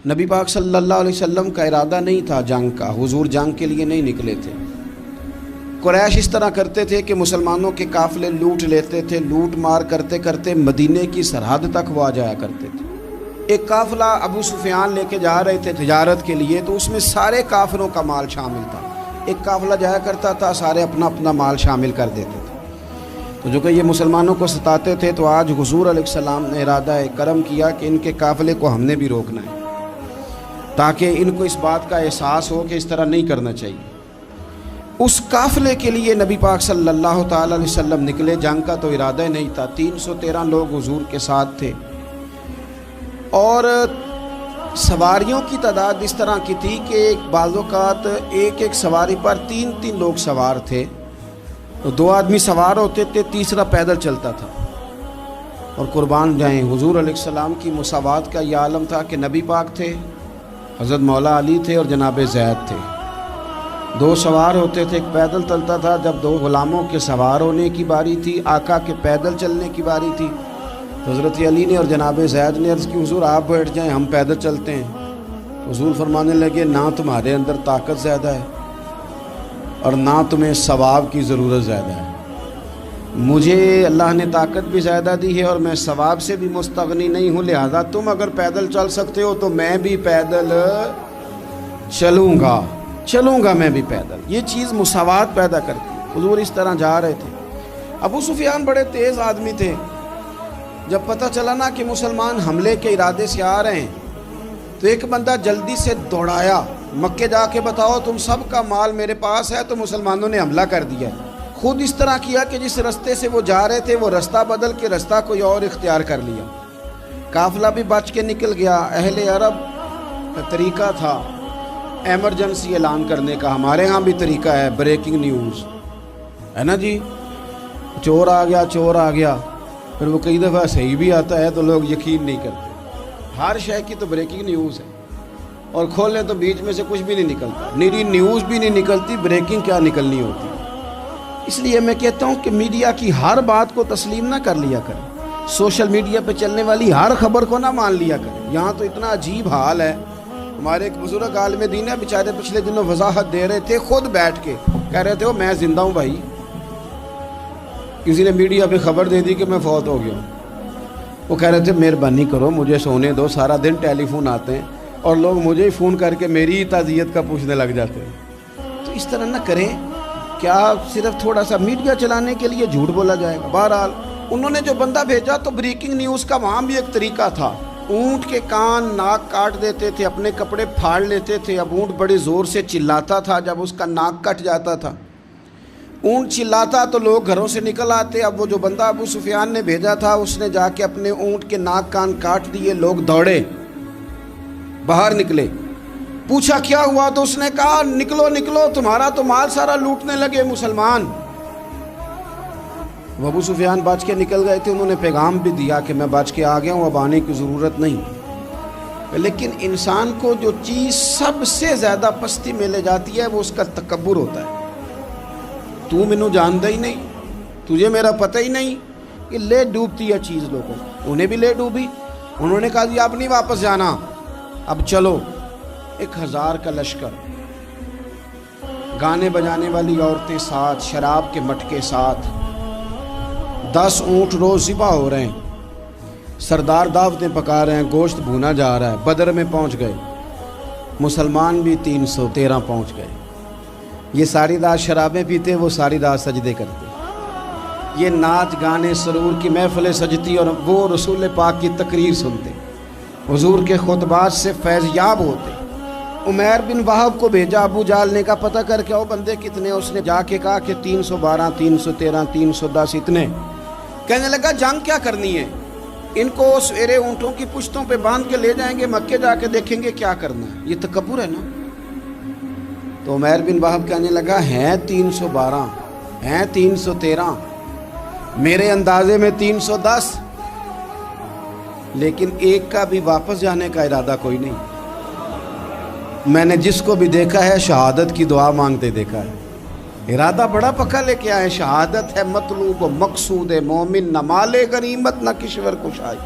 نبی پاک صلی اللہ علیہ وسلم کا ارادہ نہیں تھا جنگ کا، حضور جنگ کے لیے نہیں نکلے تھے۔ قریش اس طرح کرتے تھے کہ مسلمانوں کے قافلے لوٹ لیتے تھے، لوٹ مار کرتے کرتے مدینے کی سرحد تک وہ آ جایا کرتے تھے۔ ایک قافلہ ابو سفیان لے کے جا رہے تھے تجارت کے لیے، تو اس میں سارے کافروں کا مال شامل تھا۔ ایک قافلہ جایا کرتا تھا، سارے اپنا اپنا مال شامل کر دیتے تھے۔ تو جو کہ یہ مسلمانوں کو ستاتے تھے، تو آج حضور علیہ السلام نے ارادہ کرم کیا کہ ان کے قافلے کو ہم نے بھی روکنا ہے، تاکہ ان کو اس بات کا احساس ہو کہ اس طرح نہیں کرنا چاہیے۔ اس قافلے کے لیے نبی پاک صلی اللہ تعالی علیہ وسلم نکلے، جنگ کا تو ارادہ نہیں تھا۔ 313 لوگ حضور کے ساتھ تھے، اور سواریوں کی تعداد اس طرح کی تھی کہ بعض اوقات ایک ایک سواری پر 3 لوگ سوار تھے، تو 2 آدمی سوار ہوتے تھے، تیسرا پیدل چلتا تھا۔ اور قربان جائیں، حضور علیہ السلام کی مساوات کا یہ عالم تھا کہ نبی پاک تھے، حضرت مولا علی تھے اور جناب زید تھے۔ 2 سوار ہوتے تھے، ایک پیدل چلتا تھا۔ جب 2 غلاموں کے سوار ہونے کی باری تھی، آقا کے پیدل چلنے کی باری تھی، تو حضرت علی نے اور جناب زید نے عرض کی، حضور آپ بیٹھ جائیں، ہم پیدل چلتے ہیں۔ حضور فرمانے لگے، نہ تمہارے اندر طاقت زیادہ ہے اور نہ تمہیں ثواب کی ضرورت زیادہ ہے۔ مجھے اللہ نے طاقت بھی زیادہ دی ہے اور میں ثواب سے بھی مستغنی نہیں ہوں، لہذا تم اگر پیدل چل سکتے ہو تو میں بھی پیدل چلوں گا میں بھی پیدل۔ یہ چیز مساوات پیدا کرتی۔ حضور اس طرح جا رہے تھے۔ ابو سفیان بڑے تیز آدمی تھے۔ جب پتہ چلا نا کہ مسلمان حملے کے ارادے سے آ رہے ہیں، تو ایک بندہ جلدی سے دوڑایا، مکے جا کے بتاؤ تم سب کا مال میرے پاس ہے۔ تو مسلمانوں نے حملہ کر دیا۔ خود اس طرح کیا کہ جس رستے سے وہ جا رہے تھے، وہ رستہ بدل کے رستہ کوئی اور اختیار کر لیا۔ قافلہ بھی بچ کے نکل گیا۔ اہل عرب کا طریقہ تھا ایمرجنسی اعلان کرنے کا، ہمارے ہاں بھی طریقہ ہے، بریکنگ نیوز ہے نا جی، چور آ گیا۔ پھر وہ کئی دفعہ صحیح بھی آتا ہے تو لوگ یقین نہیں کرتے۔ ہر شے کی تو بریکنگ نیوز ہے، اور کھولیں تو بیچ میں سے کچھ بھی نہیں نکلتا، نیری نیوز بھی نہیں نکلتی، بریکنگ کیا نکلنی ہوتی۔ اس لیے میں کہتا ہوں کہ میڈیا کی ہر بات کو تسلیم نہ کر لیا کریں، سوشل میڈیا پہ چلنے والی ہر خبر کو نہ مان لیا کریں۔ یہاں تو اتنا عجیب حال ہے، ہمارے ایک بزرگ عالم دین ہے، بیچارے پچھلے دنوں وضاحت دے رہے تھے، خود بیٹھ کے کہہ رہے تھے میں زندہ ہوں بھائی، کسی نے میڈیا پہ خبر دے دی کہ میں فوت ہو گیا ہوں۔ وہ کہہ رہے تھے مہربانی کرو مجھے سونے دو، سارا دن ٹیلی فون آتے ہیں اور لوگ مجھے ہی فون کر کے میری ہی تعزیت کا پوچھنے لگ جاتے ہیں۔ تو اس طرح نہ کریں، کیا صرف تھوڑا سا میڈیا چلانے کے لیے جھوٹ بولا جائے گا؟ بہرحال انہوں نے جو بندہ بھیجا تو بریکنگ نیوز کا وہاں بھی ایک طریقہ تھا۔ اونٹ کے کان ناک کاٹ دیتے تھے، اپنے کپڑے پھاڑ لیتے تھے۔ اب اونٹ بڑے زور سے چلاتا تھا، جب اس کا ناک کٹ جاتا تھا، اونٹ چلاتا تو لوگ گھروں سے نکل آتے۔ اب وہ جو بندہ ابو سفیان نے بھیجا تھا، اس نے جا کے اپنے اونٹ کے ناک کان کاٹ دیے۔ لوگ دوڑے، باہر نکلے، پوچھا کیا ہوا، تو اس نے کہا نکلو تمہارا تو مال سارا لوٹنے لگے مسلمان۔ وہ ابو سفیان بچ کے نکل گئے تھے، انہوں نے پیغام بھی دیا کہ میں بچ کے آ گیا ہوں، اب آنے کی ضرورت نہیں۔ لیکن انسان کو جو چیز سب سے زیادہ پستی میں لے جاتی ہے وہ اس کا تکبر ہوتا ہے۔ تو مینوں جاندا ہی نہیں، تجھے میرا پتہ ہی نہیں، کہ لے ڈوبتی ہے چیز لوگوں۔ انہیں بھی لے ڈوبی، انہوں نے کہا جی اب نہیں واپس جانا، اب چلو۔ 1000 کا لشکر، گانے بجانے والی عورتیں ساتھ، شراب کے مٹکے ساتھ، 10 اونٹ روز ذبح ہو رہے ہیں، سردار دعوتیں پکا رہے ہیں، گوشت بھونا جا رہا ہے۔ بدر میں پہنچ گئے، مسلمان بھی 313 پہنچ گئے۔ یہ ساری رات شرابیں پیتے، وہ ساری رات سجدے کرتے، یہ ناچ گانے سرور کی محفلیں سجتی، اور وہ رسول پاک کی تقریر سنتے، حضور کے خطبات سے فیض یاب ہوتے۔ عمیر بن وہب کو بھیجا ابو جہل نے کہا پتہ کر کے آؤ بندے کتنے۔ اس نے جا کے کہا کہ 312 313 310 اتنے۔ کہنے لگا جنگ کیا کرنی ہے، ان کو سویرے اونٹوں کی پشتوں پہ باندھ کے لے جائیں گے، مکے جا کے دیکھیں گے کیا کرنا ہے۔ یہ تکبر ہے نا۔ تو عمیر بن وہب کہنے لگا ہیں 312 ہیں 313، میرے اندازے میں 310، لیکن ایک کا بھی واپس جانے کا ارادہ کوئی نہیں۔ میں نے جس کو بھی دیکھا ہے شہادت کی دعا مانگتے دیکھا ہے، ارادہ بڑا پکا لے کے آئے، شہادت ہے مطلوب و مقصود مومن، نہ مال غنیمت نہ کشور کشائی۔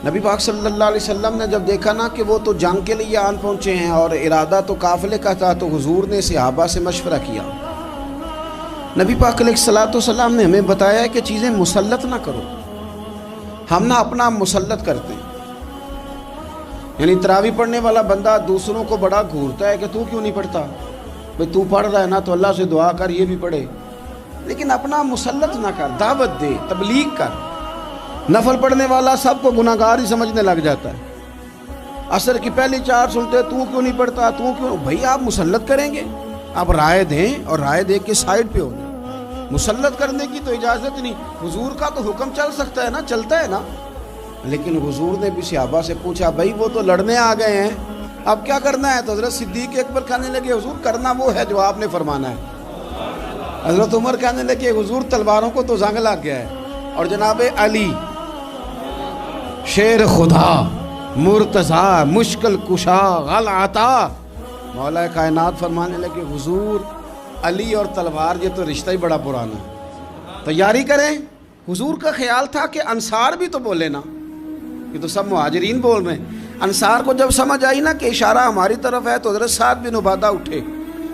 نبی پاک صلی اللہ علیہ وسلم نے جب دیکھا نا کہ وہ تو جنگ کے لیے آن پہنچے ہیں اور ارادہ تو قافلے کا تھا، تو حضور نے صحابہ سے مشورہ کیا. نبی پاک علیہ الصلوۃ والسلام نے ہمیں بتایا ہے کہ چیزیں مسلط نہ کرو. ہم نہ اپنا مسلط کرتے ہیں، یعنی تراویح پڑھنے والا بندہ دوسروں کو بڑا گھورتا ہے کہ تو کیوں نہیں پڑھتا، بھئی تو پڑھ رہا ہے نا تو اللہ سے دعا کر یہ بھی پڑھے. لیکن اپنا مسلط نہ کر، دعوت دے، تبلیغ کر. نفل پڑھنے والا سب کو گناہ گار ہی سمجھنے لگ جاتا ہے. عصر کی پہلی 4 سنتے تو کیوں نہیں پڑھتا، تو کیوں. بھئی آپ مسلط کریں گے، آپ رائے دیں اور رائے دے کے سائڈ پہ ہو جائیں. مسلط کرنے کی تو اجازت نہیں. حضور کا تو حکم چل سکتا ہے نا، چلتا ہے نا. لیکن حضور نے بھی صحابہ سے پوچھا بھائی وہ تو لڑنے آ گئے ہیں، اب کیا کرنا ہے؟ تو حضرت صدیق اکبر کہنے لگے حضور کرنا وہ ہے جو آپ نے فرمانا ہے. حضرت عمر کہنے لگے حضور تلواروں کو تو زنگ لگ گیا ہے. اور جناب علی شیر خدا مرتضیٰ مشکل کشا غل عطا مولا کائنات فرمانے لگے حضور علی اور تلوار یہ تو رشتہ ہی بڑا پرانا ہے، تیاری کریں. حضور کا خیال تھا کہ انصار بھی تو بولے نا، یہ تو سب مہاجرین بول رہے ہیں. انصار کو جب سمجھ آئی نا کہ اشارہ ہماری طرف ہے تو حضرت سعد بن عبادہ اٹھے،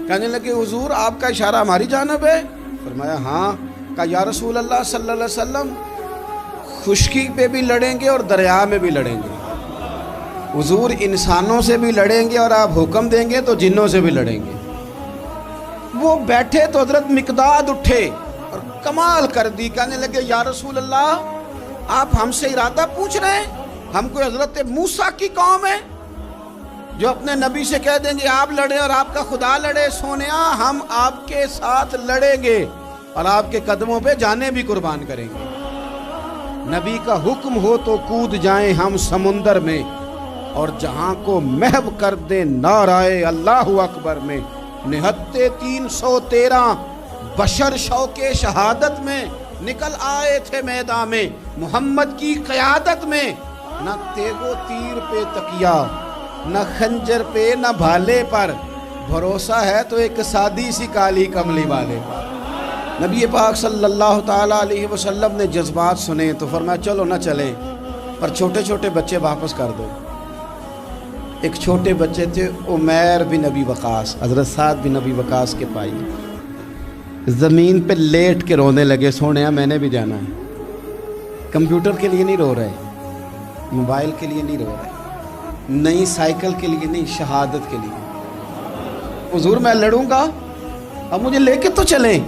کہنے لگے حضور آپ کا اشارہ ہماری جانب ہے؟ فرمایا ہاں. کہا یا رسول اللہ صلی اللہ علیہ وسلم خشکی پہ بھی لڑیں گے اور دریا میں بھی لڑیں گے. حضور انسانوں سے بھی لڑیں گے اور آپ حکم دیں گے تو جنوں سے بھی لڑیں گے. وہ بیٹھے تو حضرت مقداد اٹھے اور کمال کر دی، کہنے لگے یا رسول اللہ آپ ہم سے ارادہ پوچھ رہے ہیں؟ ہم کوئی حضرت موسیٰ کی قوم ہے جو اپنے نبی سے کہہ دیں گے آپ لڑیں اور آپ کا خدا لڑے؟ سونیا ہم آپ کے ساتھ لڑیں گے اور آپ کے قدموں پہ جانیں بھی قربان کریں گے. نبی کا حکم ہو تو کود جائیں ہم سمندر میں اور جہاں کو محو کر دیں نعرہ اللہ اکبر میں. نہتے 313 بشر شوق شہادت میں نکل آئے تھے میدان میں محمد کی قیادت میں. نہ تیغ و تیر پہ تکیا، نہ خنجر پہ، نہ بھالے پر، بھروسہ ہے تو ایک سادی سی کالی کملی والے. نبی پاک صلی اللہ تعالیٰ علیہ وسلم نے جذبات سنے تو فرمایا چلو نہ چلیں پر چھوٹے چھوٹے بچے واپس کر دو. ایک چھوٹے بچے تھے عمیر بن ابی وقاص، حضرت سعد بن ابی وقاص کے بھائی، زمین پہ لیٹ کے رونے لگے سونے میں نے بھی جانا ہے. کمپیوٹر کے لیے نہیں رو رہے، موبائل کے لیے نہیں رو رہے، نئی سائیکل کے لیے نہیں، شہادت کے لیے. حضور میں لڑوں گا اب مجھے لے کے تو چلیں.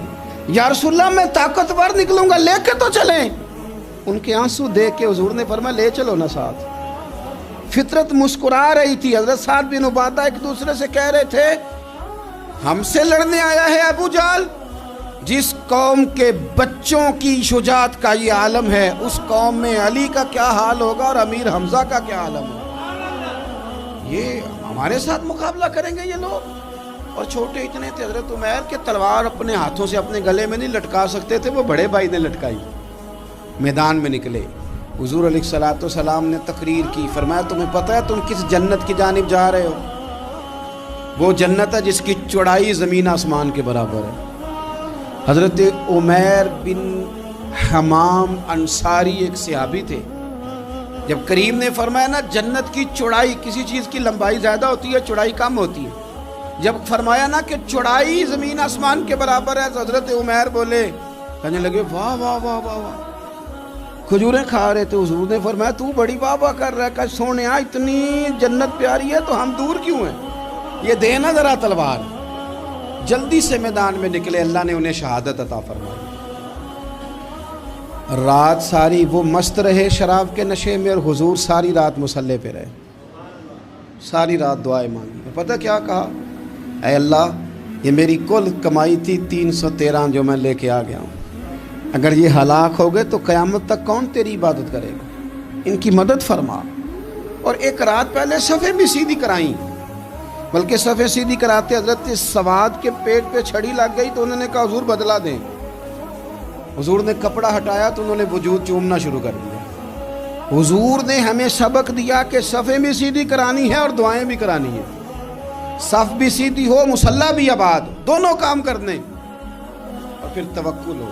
یا رسول اللہ میں طاقتور نکلوں گا، لے کے تو چلیں. ان کے آنسو دیکھ کے حضور نے فرمایا لے چلو نا ساتھ. فطرت مسکرا رہی تھی. حضرت سعد بن عبادہ ایک دوسرے سے کہہ رہے تھے ہم سے لڑنے آیا ہے ابو جہل. جس قوم کے بچوں کی شجاعت کا یہ عالم ہے اس قوم میں علی کا کیا حال ہوگا اور امیر حمزہ کا کیا عالم ہوگا. یہ ہمارے ساتھ مقابلہ کریں گے یہ لوگ. اور چھوٹے اتنے تھے حضرت عمیر کے تلوار اپنے ہاتھوں سے اپنے گلے میں نہیں لٹکا سکتے تھے، وہ بڑے بھائی نے لٹکائی. میدان میں نکلے، حضور علیہ الصلوۃ والسلام نے تقریر کی. فرمایا تمہیں پتہ ہے تم کس جنت کی جانب جا رہے ہو؟ وہ جنت ہے جس کی چوڑائی زمین آسمان کے برابر ہے. حضرت عمیر بن حمام انصاری ایک صحابی تھے. جب کریم نے فرمایا نا جنت کی چوڑائی، کسی چیز کی لمبائی زیادہ ہوتی ہے چوڑائی کم ہوتی ہے، جب فرمایا نا کہ چوڑائی زمین آسمان کے برابر ہے تو حضرت عمیر بولے، کہنے لگے واہ واہ واہ واہ واہ. کھجوریں کھا رہے تھے. حضور نے فرمایا تو بڑی واہ واہ کر رہا ہے، کہ سونیا اتنی جنت پیاری ہے تو ہم دور کیوں ہیں، یہ دینا ذرا تلوار. جلدی سے میدان میں نکلے، اللہ نے انہیں شہادت عطا فرمائی. رات ساری وہ مست رہے شراب کے نشے میں اور حضور ساری رات مصلی پہ رہے، ساری رات دعائیں مانگی. پتہ کیا کہا؟ اے اللہ یہ میری کل کمائی تھی 313 جو میں لے کے آ گیا ہوں، اگر یہ ہلاک ہو گئے تو قیامت تک کون تیری عبادت کرے گا، ان کی مدد فرما. اور ایک رات پہلے صفیں بھی سیدھی کرائیں، بلکہ صفیں سیدھی کراتے حضرت سواد کے پیٹ پہ چھڑی لگ گئی تو انہوں نے کہا حضور بدلا دیں. حضور نے کپڑا ہٹایا تو انہوں نے وجود چومنا شروع کر دیا. حضور نے ہمیں سبق دیا کہ صفیں بھی سیدھی کرانی ہے اور دعائیں بھی کرانی ہیں. صف بھی سیدھی ہو، مصلی بھی آباد، دونوں کام کرنے. اور پھر توکل ہو،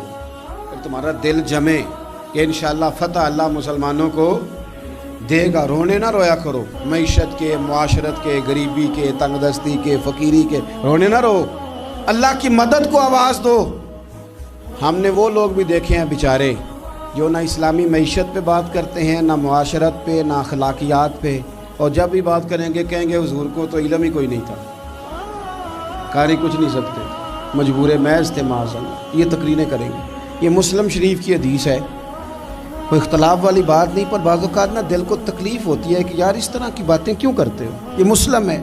پھر تمہارا دل جمے کہ انشاءاللہ فتح اللہ مسلمانوں کو دے گا، رونے نہ رویا کرو، معیشت کے، معاشرت کے، غریبی کے، تنگ دستی کے، فقیری کے رونے نہ رو، اللہ کی مدد کو آواز دو۔ ہم نے وہ لوگ بھی دیکھے ہیں بیچارے جو نہ اسلامی معیشت پہ بات کرتے ہیں، نہ معاشرت پہ، نہ اخلاقیات پہ، اور جب بھی بات کریں گے کہیں گے حضور کو تو علم ہی کوئی نہیں تھا، قاری کچھ نہیں سکتے، مجبور محض تھے معاذ اللہ، یہ تقریریں کریں گے۔ یہ مسلم شریف کی حدیث ہے، کوئی اختلاف والی بات نہیں، پر بعض اوقات نا دل کو تکلیف ہوتی ہے کہ یار اس طرح کی باتیں کیوں کرتے ہو، یہ مسلم ہے۔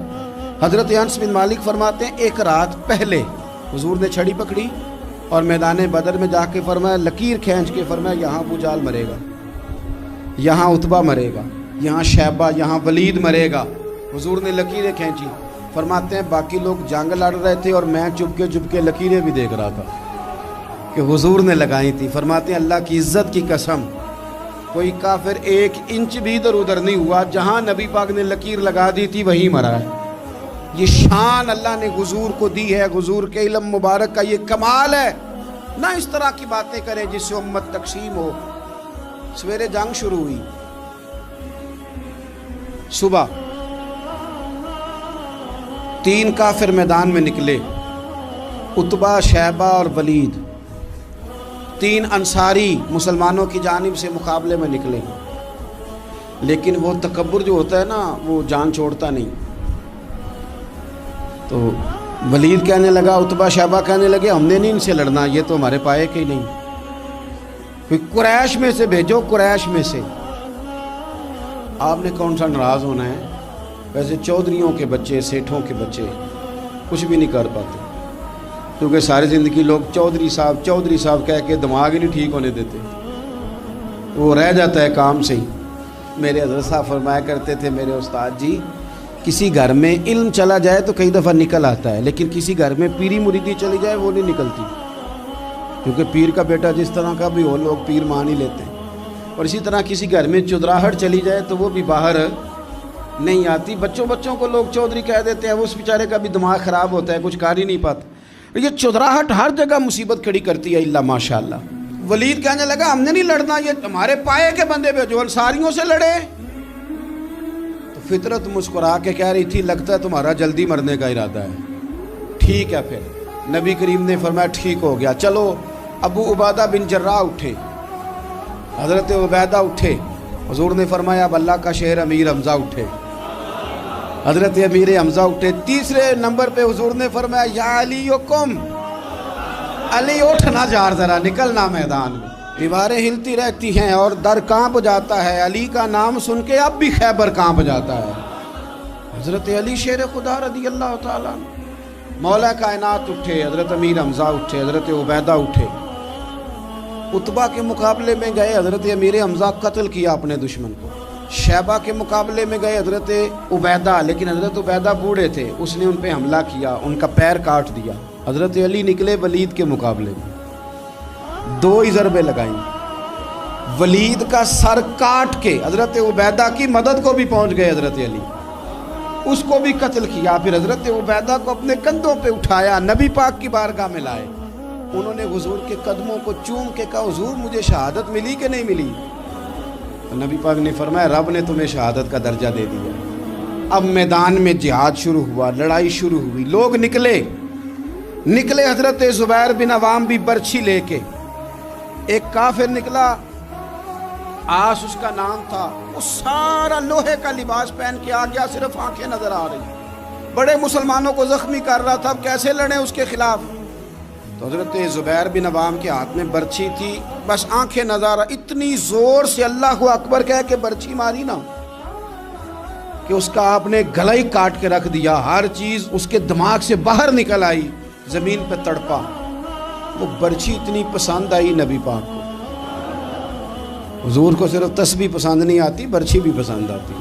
حضرت انس بن مالک فرماتے ہیں ایک رات پہلے حضور نے چھڑی پکڑی اور میدان بدر میں جا کے فرمایا، لکیر کھینچ کے فرمایا یہاں ابو جہل مرے گا، یہاں عتبہ مرے گا، یہاں شیبہ، یہاں ولید مرے گا۔ حضور نے لکیریں کھینچی، فرماتے ہیں باقی لوگ جنگ لڑ رہے تھے اور میں چپ کے لکیریں بھی دیکھ رہا تھا کہ حضور نے لگائی تھی۔ فرماتے ہیں اللہ کی عزت کی قسم کوئی کافر 1 انچ بھی ادھر ادھر نہیں ہوا، جہاں نبی پاک نے لکیر لگا دی تھی وہیں مرا ہے۔ یہ شان اللہ نے حضور کو دی ہے، حضور کے علم مبارک کا یہ کمال ہے۔ نہ اس طرح کی باتیں کریں جس سے امت تقسیم ہو۔ سویرے جنگ شروع ہوئی، صبح 3 کافر میدان میں نکلے، عتبہ، شیبہ اور ولید، 3 انصاری مسلمانوں کی جانب سے مقابلے میں نکلے، لیکن وہ تکبر جو ہوتا ہے نا وہ جان چھوڑتا نہیں۔ تو ولید کہنے لگا، عتبہ شیبہ کہنے لگے ہم نے نہیں ان سے لڑنا، یہ تو ہمارے پائے کے ہی نہیں، کوئی قریش میں سے بھیجو، قریش میں سے۔ آپ نے کون سا ناراض ہونا ہے، ویسے چودھریوں کے بچے، سیٹھوں کے بچے کچھ بھی نہیں کر پاتے، کیونکہ ساری زندگی لوگ چودھری صاحب کہہ کے دماغ ہی نہیں ٹھیک ہونے دیتے، وہ رہ جاتا ہے کام سے ہی۔ میرے حضرت صاحب فرمایا کرتے تھے، میرے استاد جی، کسی گھر میں علم چلا جائے تو کئی دفعہ نکل آتا ہے، لیکن کسی گھر میں پیری مریدی چلی جائے وہ نہیں نکلتی، کیونکہ پیر کا بیٹا جس طرح کا بھی ہو لوگ پیر مان ہی لیتے ہیں۔ اور اسی طرح کسی گھر میں چودراہٹ چلی جائے تو وہ بھی باہر نہیں آتی۔ بچوں کو لوگ چودھری کہہ دیتے ہیں، وہ اس بیچارے کا بھی دماغ خراب ہوتا ہے، کچھ کر ہی نہیں پاتا۔ یہ چودراہٹ ہر جگہ مصیبت کھڑی کرتی ہے، اللہ ماشاء اللہ۔ ولید کہنے لگا ہم نے نہیں لڑنا، یہ ہمارے پائے کے بندے پہ جو انصاریوں سے لڑے۔ تو فطرت مسکرا کے کہہ رہی تھی لگتا ہے تمہارا جلدی مرنے کا ارادہ ہے، ٹھیک ہے۔ پھر نبی کریم نے فرمایا ٹھیک ہو گیا، چلو۔ ابو عبیدہ بن جراح اٹھے، حضرت عبیدہ اٹھے، حضور نے فرمایا اب اللہ کا شہر امیر حمزہ اٹھے، حضرت امیر حمزہ اٹھے۔ تیسرے نمبر پہ حضور نے فرمایا یا علی کم، علی اٹھنا جار ذرا نکلنا میدان میں۔ دیواریں ہلتی رہتی ہیں اور در کانپ جاتا ہے، علی کا نام سن کے اب بھی خیبر کانپ جاتا ہے۔ حضرت علی شیر خدا رضی اللہ تعالیٰ مولا کائنات اٹھے، حضرت امیر حمزہ اٹھے، حضرت عبیدہ اٹھے، عتبہ کے مقابلے میں گئے، حضرت امیر حمزہ قتل کیا اپنے دشمن کو۔ شیبہ کے مقابلے میں گئے حضرت عبیدہ، لیکن حضرت عبیدہ بوڑھے تھے، اس نے ان پہ حملہ کیا، ان کا پیر کاٹ دیا۔ حضرت علی نکلے ولید کے مقابلے میں، 2 ہی ضربیں لگائیں، ولید کا سر کاٹ کے حضرت عبیدہ کی مدد کو بھی پہنچ گئے حضرت علی، اس کو بھی قتل کیا۔ پھر حضرت عبیدہ کو اپنے کندھوں پہ اٹھایا، نبی پاک کی بارگاہ میں لائے، انہوں نے حضور کے قدموں کو چوم کے کہا حضور مجھے شہادت ملی کہ نہیں ملی؟ نبی پاک نے فرمایا رب نے تمہیں شہادت کا درجہ دے دیا۔ اب میدان میں جہاد شروع ہوا، لڑائی شروع ہوئی، لوگ نکلے۔ حضرت زبیر بن عوام بھی برچھی لے کے، ایک کافر نکلا، آس اس کا نام تھا، وہ سارا لوہے کا لباس پہن کے آ گیا، صرف آنکھیں نظر آ رہی، بڑے مسلمانوں کو زخمی کر رہا تھا، اب کیسے لڑیں اس کے خلاف؟ تو حضرت زبیر بن عوام کے ہاتھ میں برچھی تھی، بس آنکھیں نظر، اتنی زور سے اللہ اکبر کہہ کے برچھی ماری نا کہ اس کا آپ نے گلا ہی کاٹ کے رکھ دیا، ہر چیز اس کے دماغ سے باہر نکل آئی، زمین پہ تڑپا۔ وہ برچھی اتنی پسند آئی نبی پاک کو، حضور کو صرف تسبیح پسند نہیں آتی، برچھی بھی پسند آتی،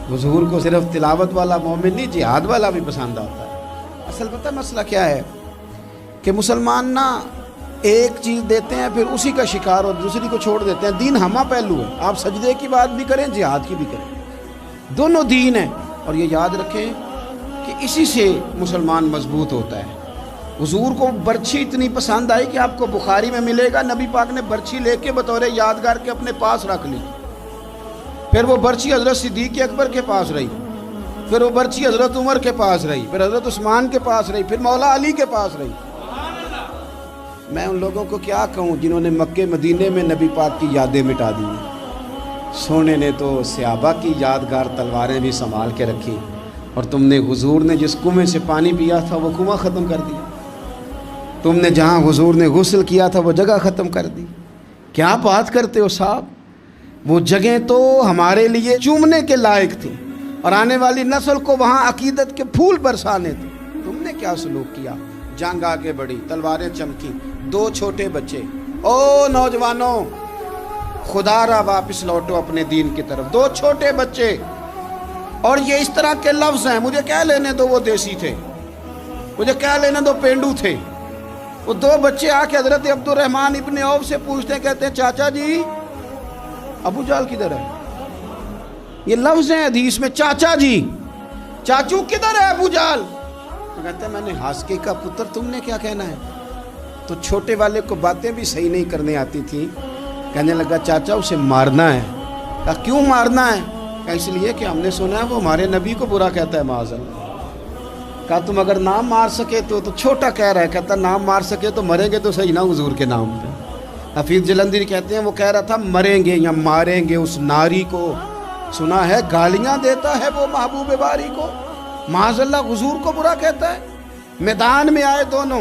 حضور کو صرف تلاوت والا مومن نہیں، جہاد والا بھی پسند آتا ہے۔ اصل پتہ مسئلہ کیا ہے کہ مسلمان نا ایک چیز دیتے ہیں پھر اسی کا شکار اور دوسری کو چھوڑ دیتے ہیں۔ دین ہمہ پہلو ہے، آپ سجدے کی بات بھی کریں، جہاد کی بھی کریں، دونوں دین ہیں۔ اور یہ یاد رکھیں کہ اسی سے مسلمان مضبوط ہوتا ہے۔ حضور کو برچھی اتنی پسند آئی کہ آپ کو بخاری میں ملے گا، نبی پاک نے برچھی لے کے بطور یادگار کے اپنے پاس رکھ لی، پھر وہ برچی حضرت صدیق اکبر کے پاس رہی، پھر وہ برچی حضرت عمر کے پاس رہی، پھر حضرت عثمان کے پاس رہی، پھر مولا علی کے پاس رہی۔ میں ان لوگوں کو کیا کہوں جنہوں نے مکے مدینے میں نبی پاک کی یادیں مٹا دی۔ سونے نے تو صحابہ کی یادگار تلواریں بھی سنبھال کے رکھی، اور تم نے حضور نے جس کنویں سے پانی پیا تھا وہ کنواں ختم کر دیا، تم نے جہاں حضور نے غسل کیا تھا وہ جگہ ختم کر دی۔ کیا بات کرتے ہو صاحب، وہ جگہیں تو ہمارے لیے چومنے کے لائق تھی اور آنے والی نسل کو وہاں عقیدت کے پھول برسانے تھے۔ تم نے کیا سلوک کیا؟ جنگ آگے بڑھی، تلواریں چمکی، 2 چھوٹے بچے۔ او نوجوانوں، خدا را واپس لوٹو اپنے دین کی طرف۔ 2 چھوٹے بچے، اور یہ اس طرح کے لفظ ہیں، مجھے کہہ لینے دو وہ دیسی تھے، مجھے کہہ لینے دو پینڈو تھے۔ وہ 2 بچے آ کے حضرت عبد الرحمن ابن عوف سے پوچھتے ہیں، کہتے ہیں چاچا جی ابو جہل کدھر ہے؟ یہ لفظ ہیں حدیث میں، چاچا جی، چاچو کدھر ہے ابو جہل؟ تو کہتے ہیں میں نے ہاسکے کا پتر، تم نے کیا کہنا ہے؟ تو چھوٹے والے کو باتیں بھی صحیح نہیں کرنے آتی تھی، کہنے لگا چاچا اسے مارنا ہے۔ کہا کیوں مارنا ہے؟ کہا اس لیے کہ ہم نے سنا ہے وہ ہمارے نبی کو برا کہتا ہے معاذ اللہ۔ کہا تم اگر نام مار سکے تو چھوٹا کہہ رہا ہے، کہتا نام مار سکے تو مریں گے تو صحیح نا حضور کے نام پہ۔ حفیظ جلندری کہتے ہیں وہ کہہ رہا تھا مریں گے یا ماریں گے اس ناری کو، سنا ہے گالیاں دیتا ہے وہ محبوب باری کو، معاذ اللہ حضور کو برا کہتا ہے۔ میدان میں آئے دونوں،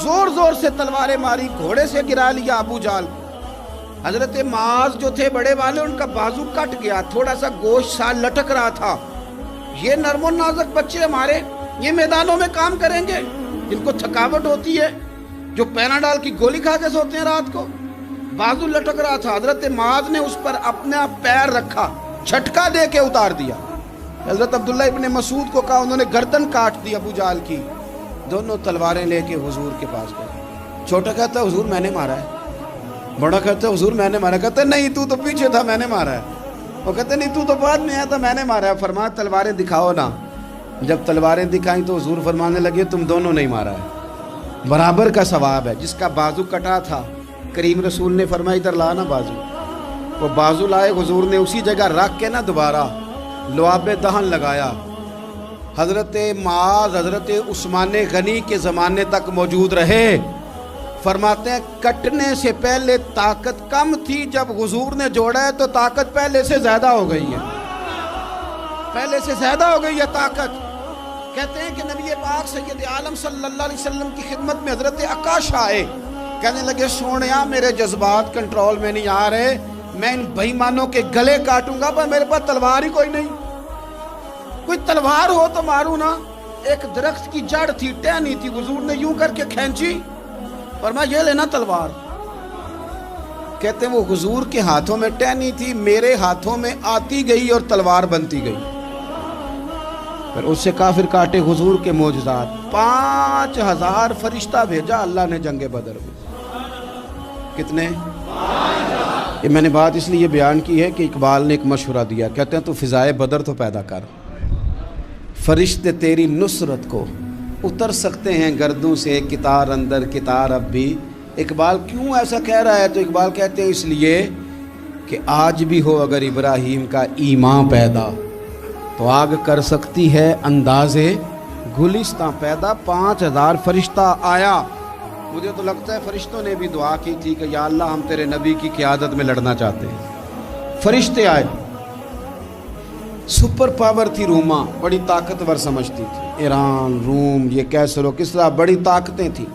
زور زور سے تلواریں ماری، گھوڑے سے گرا لیا ابو جہل۔ حضرت معاذ جو تھے بڑے والے، ان کا بازو کٹ گیا، تھوڑا سا گوشت سا لٹک رہا تھا۔ یہ نرم و نازک بچے ہمارے، یہ میدانوں میں کام کریں گے؟ جن کو تھکاوٹ ہوتی ہے، جو پیناڈال کی گولی کھا کے سوتے ہیں رات کو، بازو لٹک رہا تھا۔ حضرت معاذ نے اس پر اپنا پیر رکھا، جھٹکا دے کے اتار دیا۔ حضرت عبداللہ ابن مسعود کو کہا، انہوں نے گردن کاٹ دی ابو جہل کی۔ دونوں تلواریں لے کے حضور کے پاس گئے۔ چھوٹا کہتا ہے حضور میں نے مارا ہے، بڑا کہتا ہے حضور میں نے مارا ہے۔ کہتا ہے نہیں تو پیچھے تھا، میں نے مارا ہے۔ وہ کہتے ہیں نہیں تو بعد میں آیا تھا، میں نے مارا ہے۔ فرمایا تلواریں دکھاؤ نا۔ جب تلواریں دکھائیں تو حضور فرمانے لگے تم دونوں نہیں مارا ہے، برابر کا ثواب ہے۔ جس کا بازو کٹا تھا کریم رسول نے فرمایا ادھر لا نا بازو، وہ بازو لائے، حضور نے اسی جگہ رکھ کے نا دوبارہ لعاب دہن لگایا۔ حضرت معاذ حضرت عثمان غنی کے زمانے تک موجود رہے۔ فرماتے ہیں کٹنے سے پہلے طاقت کم تھی، جب حضور نے جوڑا ہے تو طاقت پہلے سے زیادہ ہو گئی ہے، پہلے سے زیادہ ہو گئی ہے طاقت۔ کہتے ہیں کہ نبی پاک سید عالم صلی اللہ علیہ وسلم کی خدمت میں حضرت عکاش آئے، کہنے لگے سونیا میرے جذبات کنٹرول میں نہیں آ رہے، میں ان بے ایمانوں کے گلے کاٹوں گا، پر میرے پاس تلوار ہی کوئی نہیں، کوئی تلوار ہو تو ماروں نا۔ ایک درخت کی جڑ تھی، ٹہنی تھی، حضور نے یوں کر کے کھینچی، فرمایا یہ لینا تلوار۔ کہتے ہیں وہ حضور کے ہاتھوں میں ٹہنی تھی، میرے ہاتھوں میں آتی گئی اور تلوار بنتی گئی۔ پھر اس سے کافر کاٹے حضور کے معجزات۔ 5000 فرشتہ بھیجا اللہ نے جنگ بدر میں۔ کتنے؟ یہ میں نے بات اس لیے بیان کی ہے کہ اقبال نے ایک مشورہ دیا، کہتے ہیں تو فضائے بدر تو پیدا کر، فرشتے تیری نصرت کو اتر سکتے ہیں گردوں سے، کتار اندر کتار اب بھی۔ اقبال کیوں ایسا کہہ رہا ہے؟ تو اقبال کہتے ہیں اس لیے کہ آج بھی ہو اگر ابراہیم کا ایمان پیدا تو آگ کر سکتی ہے انداز گلستاں پیدا۔ 5000 فرشتہ آیا۔ مجھے تو لگتا ہے فرشتوں نے بھی دعا کی تھی کہ یا اللہ ہم تیرے نبی کی قیادت میں لڑنا چاہتے ہیں۔ فرشتے آئے، سپر پاور تھی روما، بڑی طاقتور سمجھتی تھی، ایران، روم، یہ کیسر و کسرا، بڑی طاقتیں تھیں۔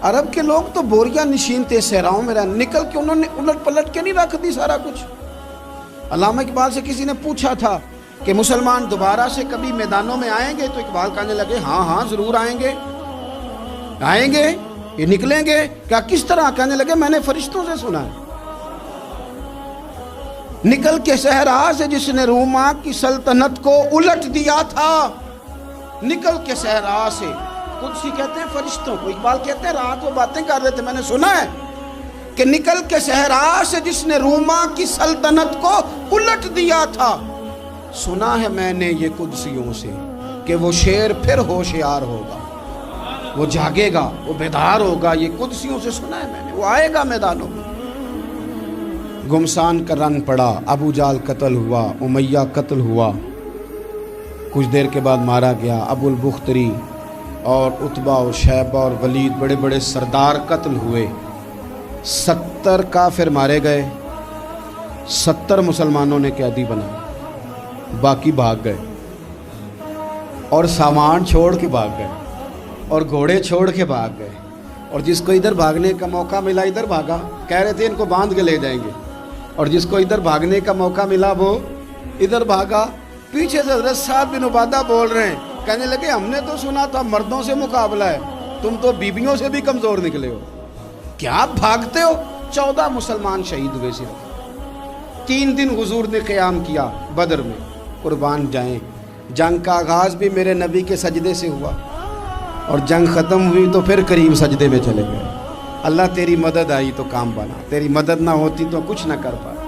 عرب کے لوگ تو بوریا نشین تھے، صحراؤں میں نکل کے انہوں نے الٹ پلٹ کے نہیں رکھ دی سارا کچھ۔ علامہ اقبال سے کسی نے پوچھا تھا کہ مسلمان دوبارہ سے کبھی میدانوں میں آئیں گے؟ تو اقبال کہنے لگے ہاں ہاں ضرور آئیں گے، آئیں گے، یہ نکلیں گے۔ کیا کس طرح؟ کہنے لگے میں نے فرشتوں سے سنا ہے، نکل کے صحرا سے جس نے روما کی سلطنت کو الٹ دیا تھا، نکل کے صحرا سے۔ قدسی کہتے ہیں فرشتوں کو، اقبال کہتے ہیں رات وہ باتیں کر رہے تھے، میں نے سنا ہے کہ نکل کے صحرا سے جس نے روما کی سلطنت کو الٹ دیا تھا، سنا ہے میں نے یہ قدسیوں سے کہ وہ شیر پھر ہوشیار ہوگا، وہ جاگے گا، وہ بیدار ہوگا۔ یہ قدسیوں سے سنا ہے میں نے، وہ آئے گا میدانوں میں۔ گمسان کا رن پڑا، ابو جال قتل ہوا، امیہ قتل ہوا، کچھ دیر کے بعد مارا گیا، ابو البختری اور عتبہ اور شیبہ اور ولید بڑے بڑے سردار قتل ہوئے، 70 کافر مارے گئے، 70 مسلمانوں نے قیدی بنائے، باقی بھاگ گئے اور سامان چھوڑ کے بھاگ گئے اور گھوڑے چھوڑ کے بھاگ گئے، اور جس کو ادھر بھاگنے کا موقع ملا ادھر بھاگا، کہہ رہے تھے ان کو باندھ کے لے جائیں گے، اور جس کو ادھر بھاگنے کا موقع ملا وہ ادھر بھاگا۔ پیچھے سے حضرت سعد بن عبادہ بول رہے ہیں، کہنے لگے ہم نے تو سنا تھا مردوں سے مقابلہ ہے، تم تو بیویوں سے بھی کمزور نکلے ہو، کیا بھاگتے ہو؟ 14 مسلمان شہید ہوئے صرف، 3 دن حضور نے قیام کیا بدر میں، قربان جائیں۔ جنگ کا آغاز بھی میرے نبی کے سجدے سے ہوا، اور جنگ ختم ہوئی تو پھر کریم سجدے میں چلے گئے۔ اللہ تیری مدد آئی تو کام بنا، تیری مدد نہ ہوتی تو کچھ نہ کر پاتے۔